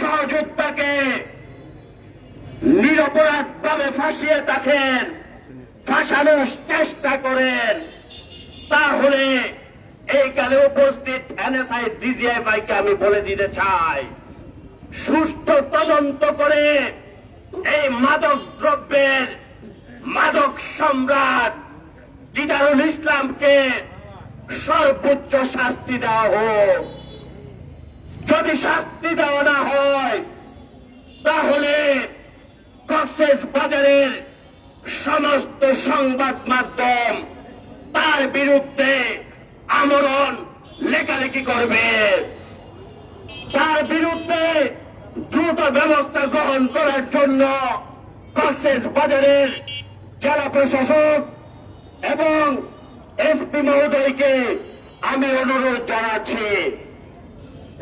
সহযোদ্ধাকে নিরপরাধভাবে ফাঁসিয়ে থাকেন, ফাঁসানোর চেষ্টা করেন, তাহলে এইখানে উপস্থিত এনএসআই ডিজিআই ভাইকে আমি বলে দিতে চাই, সুষ্ঠু তদন্ত করে এই মাদক দ্রব্যের মাদক সম্রাট দিদারুল ইসলামকে সর্বোচ্চ শাস্তি দেওয়া হোক। যদি শাস্তি দেওয়া না হয় তাহলে কক্সবাজারের সমস্ত সংবাদ মাধ্যম তার বিরুদ্ধে আমরণ লেখালেখি করবে, তার বিরুদ্ধে দ্রুত ব্যবস্থা গ্রহণ করার জন্য কক্সবাজারের জেলা প্রশাসক এবং এসপি মহোদয়কে আমি অনুরোধ জানাচ্ছি।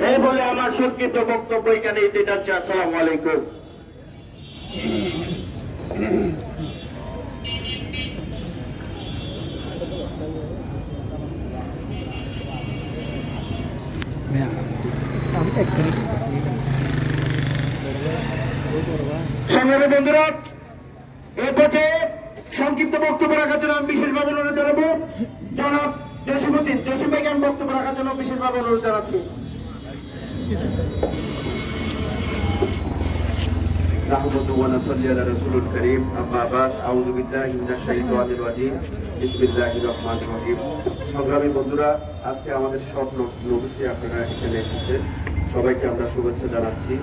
এই বলে আমার সংক্ষিপ্ত বক্তব্য এখানে দিতে যাচ্ছি। আসসালামু আলাইকুম। সংগ্রামী বন্ধুরা, এই পর্যায়ে সংক্ষিপ্ত বক্তব্য রাখার জন্য আমি বিশেষভাবে অনুরোধ জানাবো জনাব জসিমউদ্দিন জসিম ভাইকে আমি বক্তব্য রাখার জন্য বিশেষভাবে অনুরোধ জানাচ্ছি। সংগ্রামী বন্ধুরা, আজকে আমাদের সব নবীসে আপনারা এখানে এসেছেন, সবাইকে আমরা শুভেচ্ছা জানাচ্ছি।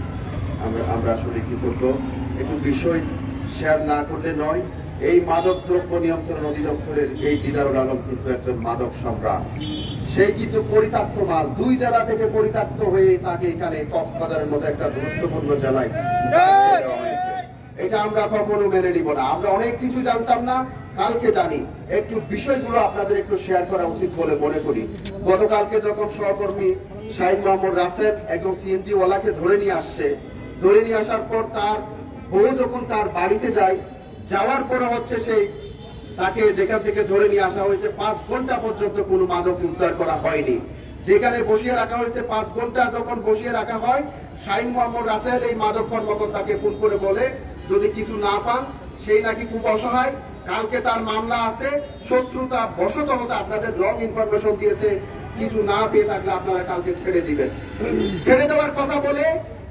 আমরা আসলে কি করবো, একটু বিষয় শেয়ার না করলে নয়। এই মাদক দ্রব্য নিয়ন্ত্রণ অধিদপ্তরের এই দিদারুল আলম কিন্তু একজন মাদক সম্রাট। সেই কিন্তু পরিত্যক্ত মাল 2 জেলা থেকে পরিত্যক্ত হয়ে তাকে এখানে কক্সবাজারের মতো একটা গুরুত্বপূর্ণ জেলায় দেওয়া হয়েছে। এটা আমরা কখনো মেনে নিব না। আমরা অনেক কিছু জানতাম না, কালকে জানি। একটু বিষয়গুলো আপনাদের একটু শেয়ার করা উচিত বলে মনে করি। গতকালকে যখন সহকর্মী শাহিদ মোহাম্মদ রাসেল একজন সিএনজি ওয়ালাকে ধরে নিয়ে আসছে, ধরে নিয়ে আসার পর তার বউ যখন তার বাড়িতে যায়, যাওয়ার পরে হচ্ছে সেই তাকে যেখান থেকে ধরে নিয়ে আসা হয়েছে 5 ঘন্টা পর্যন্ত কোনো মাদক উদ্ধার করা হয়নি। যেখানে বসিয়ে রাখা হয়েছে 5 ঘন্টা যখন বসিয়ে রাখা হয়, শাহিদ মোহাম্মদ রাসেল এই মাদক কর্মকর্তাকে ফোন করে বলে যদি কিছু না পান সেই নাকি খুব অসহায়, কালকে তার মামলা আছে, শত্রুতা বশত হতে আপনাদের রং ইনফরমেশন দিয়েছে, কিছু না পেয়ে থাকলে আপনারা কালকে ছেড়ে দিবেন। ছেড়ে দেওয়ার কথা বলে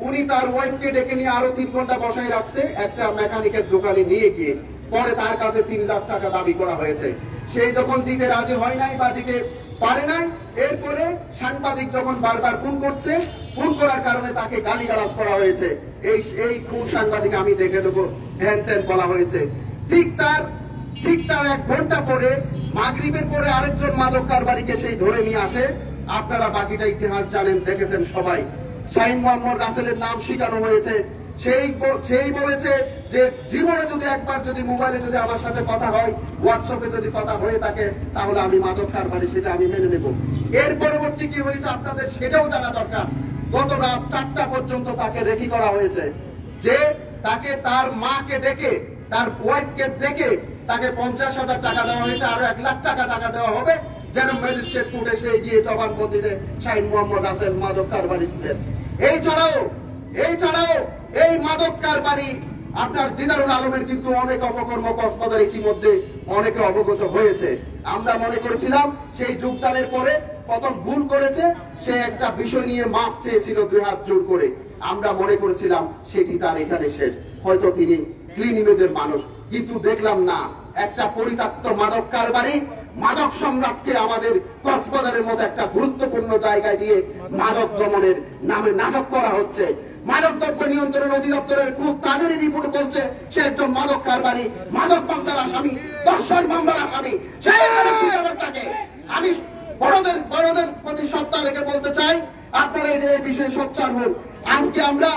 উনি তার ওয়াইফকে ডেকে নিয়ে আরো 3 ঘন্টা বসায় রাখছে একটা মেকানিকের দোকানে নিয়ে গিয়ে। পরে তার কাছে 3 লাখ টাকা দাবি করা হয়েছে। সেই যখন দিতে রাজি হয় নাই বা দিতে পারে নাই, এরপরে সাংবাদিক যখন বারবার ফোন করছে, ফোন করার কারণে তাকে গালিগালাজ করা হয়েছে। এই খুন সাংবাদিক আমি দেখে দেবো, হ্যান ত্যান বলা হয়েছে। ঠিক তার 1 ঘন্টা পরে মাগরিবের পরে আরেকজন মাদক কারবারিকে সেই ধরে নিয়ে আসে। আপনারা বাকিটা ইতিহাস জানেন, দেখেছেন সবাই। শাহিদ মোহাম্মদ রাসেলের নাম শিখানো হয়েছে। সেই বলেছে যে জীবনে যদি একবার যদি মোবাইলে যদি আমার সাথে কথা হয়, হোয়াটসঅ্যাপে যদি কথা হয়ে থাকে, তাহলে আমি মাদক কারবারি, সেটা আমি মেনে নেব। এর পরবর্তী কি হয়েছে আপনাদের সেটাও জানা দরকার। গত রাত 4টা পর্যন্ত তাকে রেকি করা হয়েছে, যে তাকে তার মাকে ডেকে, তার ওয়াইফকে ডেকে তাকে 50,000 টাকা দেওয়া হয়েছে, আরো 1 লাখ টাকা দেওয়া হবে যেন ম্যাজিস্ট্রেট কোর্টে সে গিয়ে জবানবন্দি দেয় শাহিদ মোহাম্মদ রাসেল মাদক কারবারি ছিলেন। এছাড়াও এই মাদক কারবারি আপনার দিদারুল আলমের কিন্তু অনেক অপকর্ম কক্সবাজার ইতিমধ্যে অনেকে অবগত হয়েছে। আমরা মনে করেছিলাম সেই যোগদানের পরে প্রথম ভুল করেছে, সে একটা বিষয় নিয়ে মাপ চেয়েছিল 2 হাত জোর করে। আমরা মনে করেছিলাম সেটি তার এখানে শেষ, হয়তো তিনি ক্লিন ইমেজের মানুষ, কিন্তু দেখলাম না, একটা পরিত্যক্ত মাদক কারবারি মাদক সম্রাটকে আমাদের কক্সবাজারের মতো একটা গুরুত্বপূর্ণ জায়গায় দিয়ে মাদক দমনের নামে নাটক করা হচ্ছে। মাদক দ্রব্য নিয়ন্ত্রণ অধিদপ্তরের খুব তাদের রিপোর্ট বলছে সে একজন মাদক কারবারি, মাদক মামলার আসামি, দর্শন মামলার আসামি। আমি বড়দের প্রতি সত্তা রেখে বলতে চাই, আপনারা এই বিষয়ে সোচ্চার হন। আজকে আমরা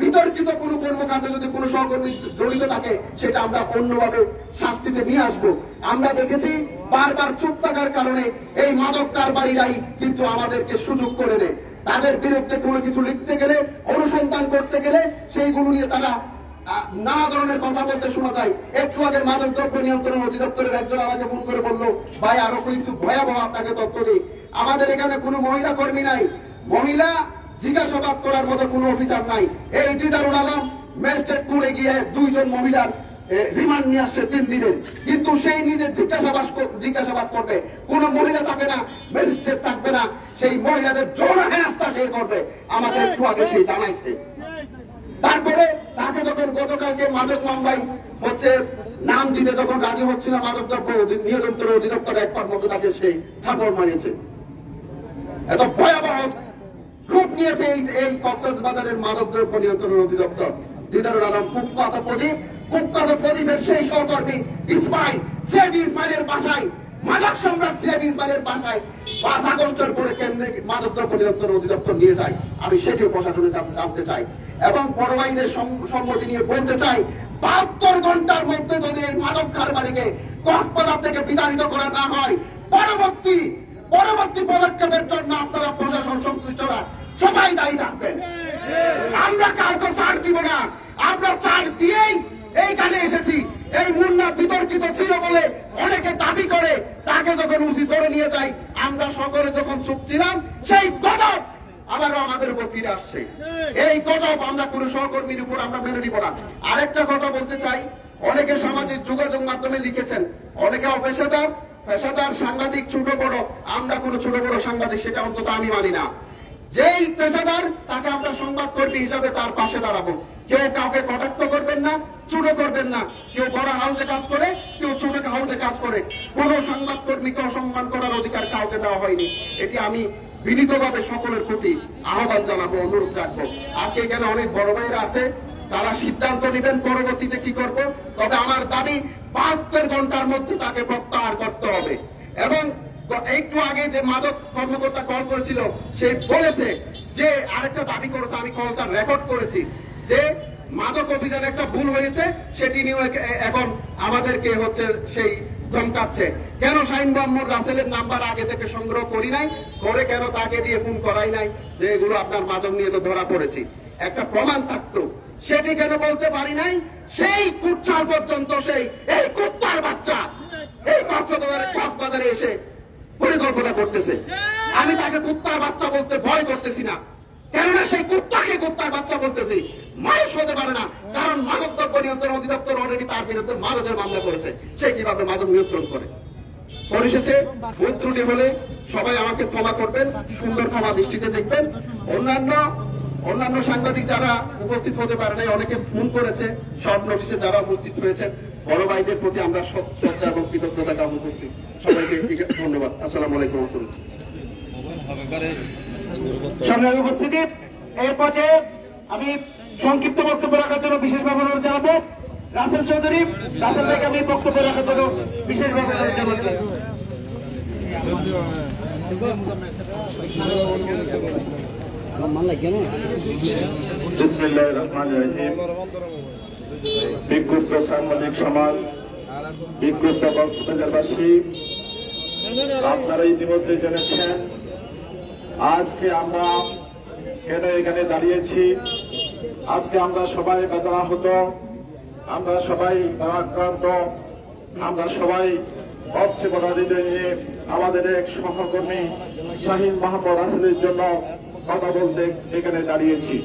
বিতর্কিত কোন কর্মকাণ্ডে যদি কোনো সহকর্মী জড়িত থাকে, সেটা আমরা অন্যভাবে শাস্তিতে নিয়ে আসবো। আমরা দেখেছি বারবার চুপ থাকার কারণে এই মাদক কারবারিরাই কিন্তু আমাদেরকে সুযোগ করে দেয়। তাদের বিরুদ্ধে কোনো কিছু লিখতে গেলে, অনুসন্ধান করতে গেলে সেইগুলো নিয়ে তারা নানা ধরনের কথা বলতে শোনা যায়। একটু আগে মাদক দ্রব্য নিয়ন্ত্রণ অধিদপ্তরের একজন আমাকে ফোন করে বললো, ভাই আরো কিছু ভয়াবহ আপনাকে তথ্য দিই, আমাদের এখানে কোনো মহিলা কর্মী নাই, মহিলা জিজ্ঞাসাবাদ করার মতো কোনো অফিসার নাই। এই দিদারুল আলম ম্যাজিস্ট্রেট কোর্টে গিয়ে 2 জন মহিলার রিমান্ড নিয়ে আসছে 3 দিনের, কিন্তু সেই নিজে জিজ্ঞাসাবাদ করবে, কোন মহিলা থাকে না, ম্যাজিস্ট্রেট থাকবে না, সেই মহিলাদের যৌন হেনস্থা সে করবে, আমাকে একটু আগে সে জানাইছে। তারপরে তাকে যখন গতকালকে মাদক মামলায় হচ্ছে নাম দিতে যখন রাজি হচ্ছিল মাদক দ্রব্য নিয়ন্ত্রণ অধিদপ্তর একবার মতো তাকে সেই থাপড় মানিয়েছে। এত ভয়াবহ রূপ নিয়েছে এই কক্সবাজারের মাদক দ্রব্য নিয়ন্ত্রণ অধিদপ্তর। দিদারুল আলম কুখ্যাত প্রদীপের সেই সহকর্মী ইসমাইলের বাসায়, মাদক সম্রাট ইসমাইলের বাসায় 5 আগস্টের পরে কেন্দ্রে মাদক দ্রব্য নিয়ন্ত্রণ অধিদপ্তর নিয়ে যায়, আমি সেটিও প্রশাসনের কাছে জানতে চাই এবং বড় ভাইদের সম্মতি নিয়ে বলতে চাই 72 ঘন্টার মধ্যে যদি এই মাদক কারবারিকে কক্সবাজার থেকে বিতাড়িত করা না হয়, পরবর্তী পদক্ষেপের জন্য আপনারা প্রশাসন সংশ্লিষ্টরা সবাই দায়ী থাকবেন। আমরা কাউকে ছাড় দিব না, আমরা ছাড় দিয়েই এইখানে এসেছি। এই মুন্না বিতর্কিত ছিল বলে অনেকে দাবি করে, তাকে যখন উচিত ধরে নিয়ে যাই, আমরা সকলে যখন চুপ ছিলাম, সেই গজব আবারও আমাদের উপর ফিরে আসছে। এই গজব আমরা কোনো সহকর্মীর উপর আমরা মেনে নিব না। আরেকটা কথা বলতে চাই, অনেকে সামাজিক যোগাযোগ মাধ্যমে লিখেছেন, অনেকে পেশাদার সাংবাদিক ছোট বড়, আমরা কোনো ছোট বড় সাংবাদিক সেটা অন্তত আমি মানি না। যেই পেশাদার তাকে আমরা সংবাদকর্মী হিসাবে তার পাশে দাঁড়াবো। কেউ কাউকে কটাক্ষ করবেন না, ছোট করবেন না। কেউ বড় হাউসে কাজ করে, কেউ ছোট হাউসে কাজ করে, কোন সংবাদকর্মীকে অসম্মান করার অধিকার কাউকে দেওয়া হয়নি। এটি আমি বিনীতভাবে সকলের প্রতি আহ্বান জানাবো, অনুরোধ রাখবো। আজকে এখানে অনেক বড় ভাইরা আছে, তারা সিদ্ধান্ত নেবেন পরবর্তীতে কি করব। তবে আমার দাবি 72 ঘন্টার মধ্যে তাকে প্রত্যাহার করতে হবে। এবং একটু আগে যে মাদক কর্মকর্তা কল করেছিল, সে বলেছে যে আরেকটা দাবি করেছে, আমি কলটা রেকর্ড করেছি, যে মাদক অভিযানে একটা ভুল হয়েছে, সেটি নিয়ে এখন আমাদেরকে হচ্ছে সেই ধমকাচ্ছে। কেন শাহিন মোহাম্মদ রাসেলের নাম্বার আগে থেকে সংগ্রহ করি নাই, করে কেন তাকে দিয়ে ফোন করাই নাই, যে এগুলো আপনার মাদক নিয়ে তো ধরা পড়েছি, একটা প্রমাণ থাকতো, সেটি কেন বলতে পারি নাই। সেই কুচ্ছাল পর্যন্ত এই কুত্তার বাচ্চা এই কক্সবাজারে এসে পরিকল্পনা করতেছে। আমি তাকে কুত্তার বাচ্চা বলতে ভয় করতেছি না, কেননা সেই কুত্তাকে কুত্তার বাচ্চা বলতেছি। মানুষ হতে পারে না, কারণ মাদক দ্রব্য নিয়ন্ত্রণ অধিদপ্তর অলরেডি তার বিরুদ্ধে মাদকের মামলা করেছে, সে কিভাবে মাদক নিয়ন্ত্রণ করে। পরিশেষে ভুল ত্রুটি হলে সবাই আমাকে ক্ষমা করবেন, সুন্দর ক্ষমা দৃষ্টিতে দেখবেন। অন্যান্য সাংবাদিক যারা উপস্থিত হতে পারে নাই, অনেকে ফোন করেছে, শর্ট নোটিসে যারা উপস্থিত হয়েছেন, বড় ভাইদের প্রতি আমরা শ্রদ্ধা এবং কৃতজ্ঞতা জ্ঞাপন করছি। সবাইকে ধন্যবাদ। আসসালামু আলাইকুম। সংগ্রামী উপস্থিতি, এই পর্যায়ে আমি সংক্ষিপ্ত বক্তব্য রাখার জন্য বিশেষভাবে অনুরোধ জানাবো রাসেল চৌধুরী। রাসেল ভাইকে আমি বক্তব্য রাখার জন্য বিশেষভাবে অনুরোধ জানাচ্ছি। বিসমিল্লাহির রহমানির রহিম। বিক্ষুব্ধ সাংবাদিক সমাজ, বিক্ষুব্ধ কক্সবাজারবাসী, আপনারা ইতিমধ্যে জেনেছেন আজকে আমরা কেন এখানে দাঁড়িয়েছি। আজকে আমরা সবাই বেদনাহত, আমরা সবাই ভারাক্রান্ত, আমরা সবাই অর্থপরাধীত নিয়ে আমাদের এক সহকর্মী শাহিন মোহাম্মদ রাসেলের জন্য কথা বলতে এখানে দাঁড়িয়েছি।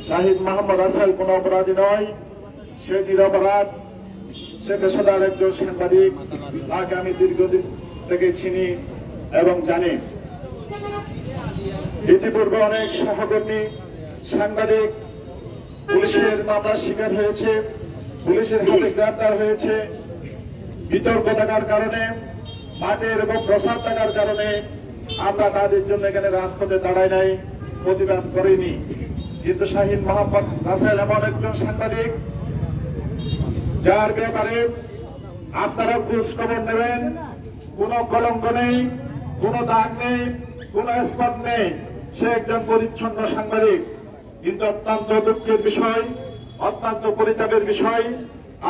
শাহিন মোহাম্মদ রাসেল কোন অপরাধী নয়, সে নিরপরাধ, সে পেশাদার একজন সাংবাদিক, তাকে আমি দীর্ঘদিন থেকে চিনি এবং জানি। ইতিপূর্বে অনেক সহকর্মী সাংবাদিক পুলিশের মামলার শিকার হয়েছে, পুলিশের হাতে গ্রেপ্তার হয়েছে। বিতর্ক থাকার কারণে, মাঠের এবং প্রসার থাকার কারণে আমরা তাদের জন্য এখানে রাজপথে দাঁড়াই নাই, প্রতিবাদ করিনি। কিন্তু শাহিন মোহাম্মদ রাসেল এমন একজন সাংবাদিক যার ব্যাপারে আপনারা খোঁজ খবর নেবেন, কোন কলঙ্ক নেই, কোন দাগ নেই, কোন স্পট নেই, সে একজন পরিচ্ছন্ন সাংবাদিক। কিন্তু অত্যন্ত দুঃখের বিষয়, অত্যন্ত পরিতাপের বিষয়,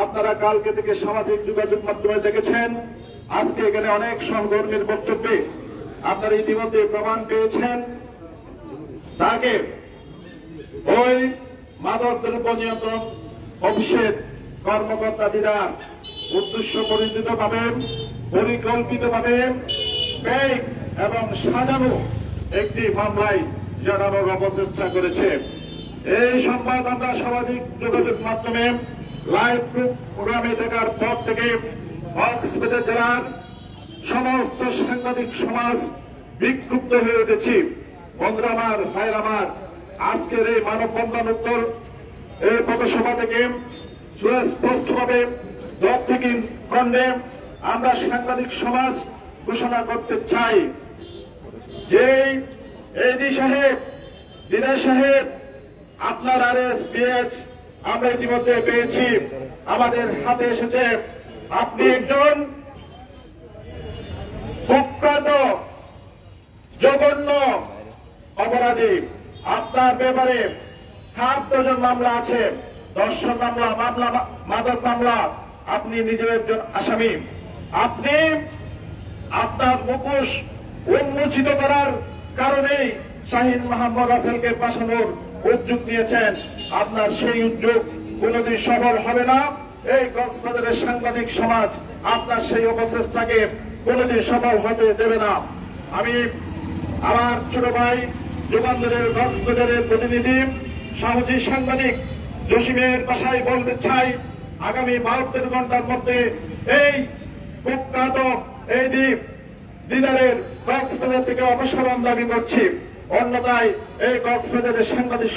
আপনারা কালকে থেকে সামাজিক যোগাযোগ মাধ্যমে দেখেছেন, আজকে এখানে অনেক সহকর্মীর বক্তব্যে আপনারা ইতিমধ্যে প্রমাণ পেয়েছেন, তাকে ওই মাদক দ্রব্য নিয়ন্ত্রণ অফিসের কর্মকর্তারা উদ্দেশ্য পরিচিতভাবে, পরিকল্পিতভাবে ব্যয় এবং সাজানো একটি মামলায় জানানোর অপচেষ্টা করেছে। এই সংবাদ আমরা সামাজিক যোগাযোগ মাধ্যমে লাইভ প্রোগ্রামে দেখার পর থেকে কক্সবাজার জেলার সমস্ত সাংবাদিক সমাজ বিক্ষুব্ধ হয়ে উঠেছি। বন্ধুরা আমার, ভাইয়ের আমার, আজকের এই মানববন্ধন উত্তর এই পথসভা থেকে সুস্পষ্টভাবে দক্ষিণ খণ্ডে আমরা সাংবাদিক সমাজ ঘোষণা করতে চাই যে এডি সাহেব, দিনাজ সাহেব, আপনার RSPH আমরা ইতিমধ্যে পেয়েছি, আমাদের হাতে এসেছে। আপনি একজন কুখ্যাত জঘন্য অপরাধী। আপনার ব্যাপারে 7 ডজন মামলা আছে, ধর্ষণ মামলা, মাদক মামলা। আপনি নিজের একজন আসামি। আপনি আপনার মুখোশ উন্মোচিত করার কারণেই শাহীন মোহাম্মদ রাসেলকে ফাঁসানোর উদ্যোগ নিয়েছেন। আপনার সেই উদ্যোগ কোনদিন সফল হবে না। এই কক্সবাজারের সাংবাদিক সমাজ আপনার সেই অপচেষ্টাকে কোনদিন সফল হতে দেবে না। আমি আমার ছোট ভাই যুগান্তরের কক্সবাজারের প্রতিনিধি সাহসী সাংবাদিক জসিমের ভাষায় বলতে চাই, আগামী 72 ঘন্টার মধ্যে এই কুখ্যাত এই দিদারের কক্সবাজার থেকে অপসারণ দাবি করছি। অন্যথায় এই কক্সবাজারের সাংবাদিক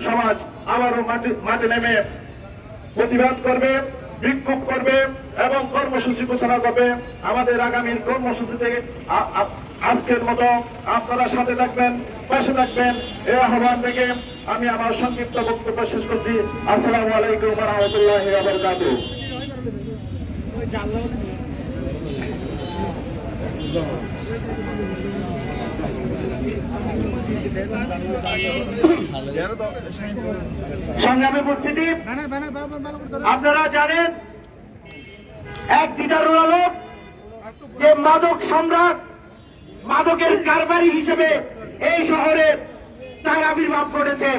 সমাজ আবারও মাঠে নেমে প্রতিবাদ করবে, বিক্ষোভ করবে এবং কর্মসূচি ঘোষণা করবে। আমাদের আগামীর কর্মসূচি থেকে আজকের মতো আপনারা সাথে থাকবেন, পাশে থাকবেন, এই আহ্বান থেকে আমি আমার সংক্ষিপ্ত বক্তব্য শেষ করছি। আসসালামু আলাইকুম ওয়া রাহমাতুল্লাহি ওয়া বারাকাতুহু। সংগ্রামী উপস্থিতি, আপনারা জানেন এক দিদারুল আলম যে মাদক সম্রাট, মাদকের কারবারি হিসেবে এই শহরে তার আবির্ভাব ঘটেছে।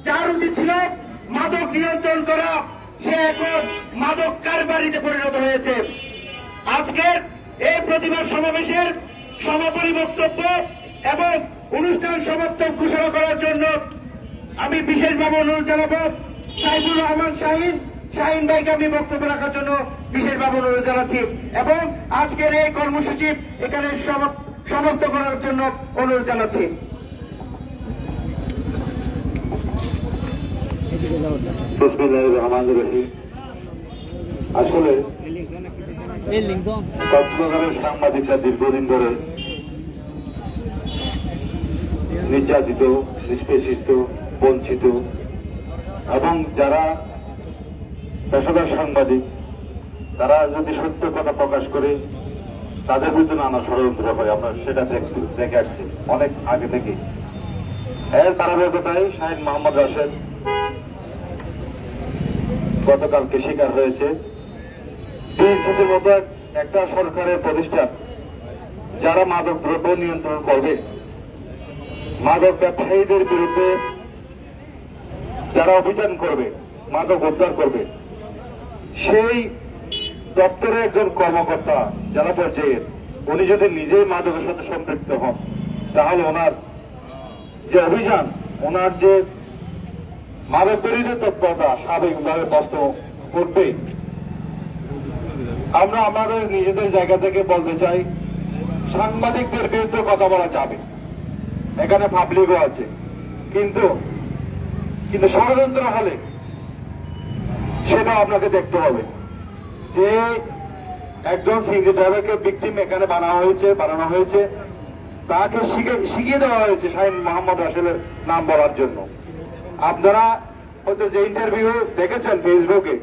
যার উচিত ছিল মাদক নিয়ন্ত্রণ করা, সে এখন মাদক কারবারিতে পরিণত হয়েছে। আজকের এই প্রতিবাদ সমাবেশের সমাপনী বক্তব্য এবং অনুষ্ঠান সমাপ্ত ঘোষণা করার জন্য আমি বিশেষভাবে অনুরোধ জানাবো সাইফুর রহমান শাহিন ভাইকে আমি বক্তব্য রাখার জন্য বিশেষভাবে অনুরোধ জানাচ্ছি এবং আজকের এই কর্মসূচি এখানে সমাপ্ত করার জন্য অনুরোধ জানাচ্ছি। আসলে কক্সবাজারের সাংবাদিকরা দীর্ঘদিন ধরে নির্যাতিত, নিষ্পেষিত, বঞ্চিত এবং যারা পেশাদার সাংবাদিক তারা যদি সত্য কথা প্রকাশ করে তাদের বিরুদ্ধে নানা ষড়যন্ত্র হয়। আমরা সেটা দেখে আসছি অনেক আগে থেকে। এর ধারাবাহিকতায় শাহীন মোহাম্মদ রাসেল গতকালকে শিকার হয়েছে। ডিএনসিসির মতো একটা সরকারের প্রতিষ্ঠান যারা মাদক দ্রব্য নিয়ন্ত্রণ করবে, মাদক ব্যবসায়ীদের বিরুদ্ধে যারা অভিযান করবে, মাদক উদ্ধার করবে, সেই দপ্তরের একজন কর্মকর্তা জেলা পর্যায়ের উনি যদি নিজেই মাদকের সাথে সম্পৃক্ত হন, তাহলে ওনার যে অভিযান, ওনার যে মাদক বিরোধী তৎপরতা স্বাভাবিকভাবে কষ্ট করবে। আমরা আমাদের নিজেদের জায়গা থেকে বলতে চাই, সাংবাদিকদের বিরুদ্ধে কথা বলা যাবে, এখানে পাবলিকও আছে, কিন্তু ষড়যন্ত্র হলে সেটা আপনাকে দেখতে হবে যে একজন সিএনজি ড্রাইভারকে ভিকটিম এখানে বানানো হয়েছে, তাকে শিখিয়ে দেওয়া হয়েছে শাহীন মোহাম্মদ রাসেলের নাম বলার জন্য। আপনারা হয়তো যে ইন্টারভিউ দেখেছেন ফেসবুকে,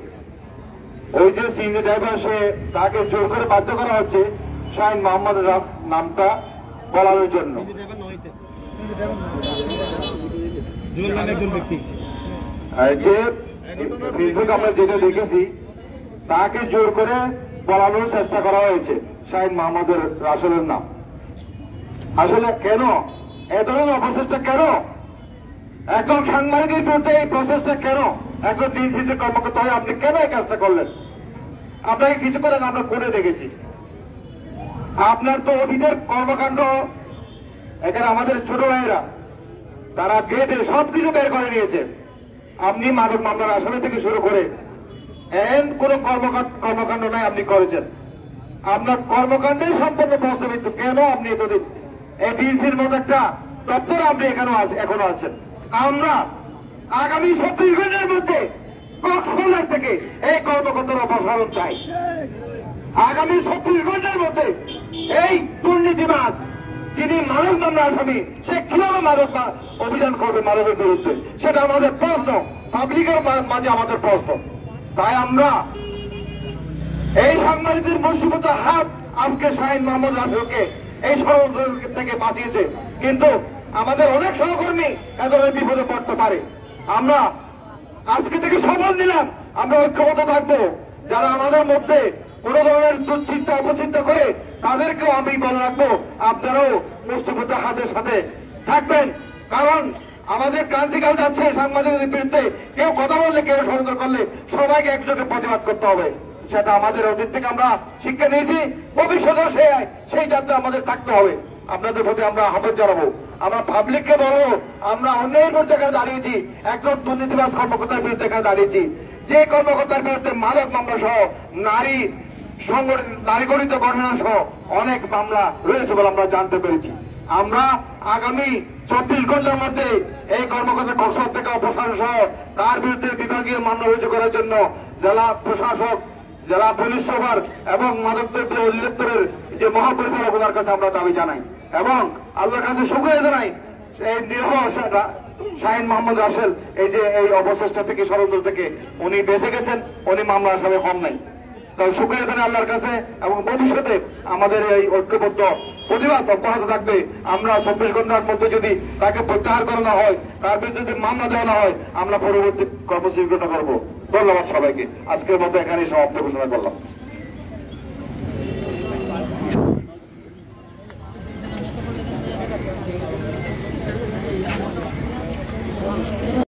ওই যে সিএনজি ড্রাইভার সে তাকে জোর করে বাধ্য করা হচ্ছে শাহীন মোহাম্মদ নামটা বলানোর জন্য। যে ফেসবুক আমরা যেটা দেখেছি, তাকে জোর করে বলানোর চেষ্টা করা হয়েছে শাহীন মোহাম্মদের রাসেলের নাম। আসলে কেন এ ধরনের অপচেষ্টা? কেন একজন সাংবাদিকের বিরুদ্ধে এই প্রসেসটা? কেন একজন ডিএনসিসির কর্মকর্তা হয়ে আপনি কেন এই কাজটা করলেন? আপনাকে কিছু করেন, আমরা করে দেখেছি। আপনার তো অতীতের কর্মকাণ্ড, এখানে আমাদের ছোট ভাইয়েরা তারা গেটে সবকিছু বের করে নিয়েছে। আপনি মাদক মামলার আসামি থেকে শুরু করে কোন কর্মকাণ্ড নাই আপনি করেছেন। আপনার কর্মকাণ্ডে সম্পূর্ণ প্রশ্নবিদ্ধ। কেন আপনি এতদিন এডিসির মতো একটা দপ্তর আপনি এখনো আছেন? আমরা আগামী 24 ঘন্টার মধ্যে কক্সবাজার থেকে এই কর্মকর্তার অপসারণ চাই। আগামী 24 ঘন্টার মধ্যে এই দুর্নীতিবাদ যিনি মাদক মামলা আসামি, সে কিভাবে মাদক অভিযান করবে মাদকের বিরুদ্ধে, সেটা আমাদের প্রশ্ন, পাবলিকের মাঝে আমাদের প্রশ্ন। তাই আমরা এই সাংবাদিকদের মুষ্টিবদ্ধ হাত আজকে শাহীন মোহাম্মদ রাফিকে এই ষড়যন্ত্র থেকে বাঁচিয়েছে, কিন্তু আমাদের অনেক সহকর্মী এত বিপদে পড়তে পারে। আমরা আজকে থেকে শপথ নিলাম, আমরা ঐক্যবদ্ধ থাকবো। যারা আমাদের মধ্যে কোন ধরনের দুশ্চিন্তা অপচিন্তা করে তাদেরকেও আমি বলে রাখবো, আপনারাও মুষ্টিবদ্ধ হাতের সাথে থাকবেন। কারণ আমাদের ক্রান্তিকাল যাচ্ছে, সাংবাদিকদের বিরুদ্ধে কেউ কথা বললে, কেউ ষড়যন্ত্র করলে সবাইকে একযোগে প্রতিবাদ করতে হবে। সেটা আমাদের অতীত থেকে আমরা শিক্ষা নিয়েছি, ভবিষ্যতেও সেই যাত্রা আমাদের থাকতে হবে। আপনাদের প্রতি আমরা আহ্বান জানাবো, আমরা পাবলিককে বলবো, আমরা অন্যায়ের বিরুদ্ধে এখানে দাঁড়িয়েছি, একজন দুর্নীতিবাজ কর্মকর্তার বিরুদ্ধে এখানে দাঁড়িয়েছি। যে কর্মকর্তার বিরুদ্ধে মাদক মামলা সহ নারী গঠিত ঘটনা সহ অনেক মামলা রয়েছে বলে আমরা জানতে পেরেছি। আমরা আগামী 24 ঘন্টার মধ্যে এই কর্মকর্তা কক্সবাজার থেকে অপসারণ সহ তার বিরুদ্ধে বিভাগীয় মামলা রুজু করার জন্য জেলা প্রশাসক, জেলা পুলিশ সুপার এবং মাদকদ্রব্য অধিদপ্তরের যে মহাপরিচালক ওনার কাছে আমরা দাবি জানাই এবং আল্লাহর কাছে শুকরিয়া জানাই এই নির্ভর শাহীন মোহাম্মদ রাসেল এই অবশেষটা থেকে, ষড়যন্ত্র থেকে উনি বেঁচে গেছেন, উনি মামলা আসামি হন নাই। তাই শুকরিয়া জানাই আল্লাহর কাছে, এবং ভবিষ্যতে আমাদের এই ঐক্যবদ্ধ প্রতিবাদ অব্যাহত থাকবে। আমরা 24 ঘন্টার মধ্যে যদি তাকে প্রত্যাহার করানো হয়, তার বিরুদ্ধে যদি মামলা দেওয়া হয়, আমরা পরবর্তী কর্মসূচি করবো। ধন্যবাদ সবাইকে। আজকের মতো এখানেই সমাপ্ত ঘোষণা করলাম।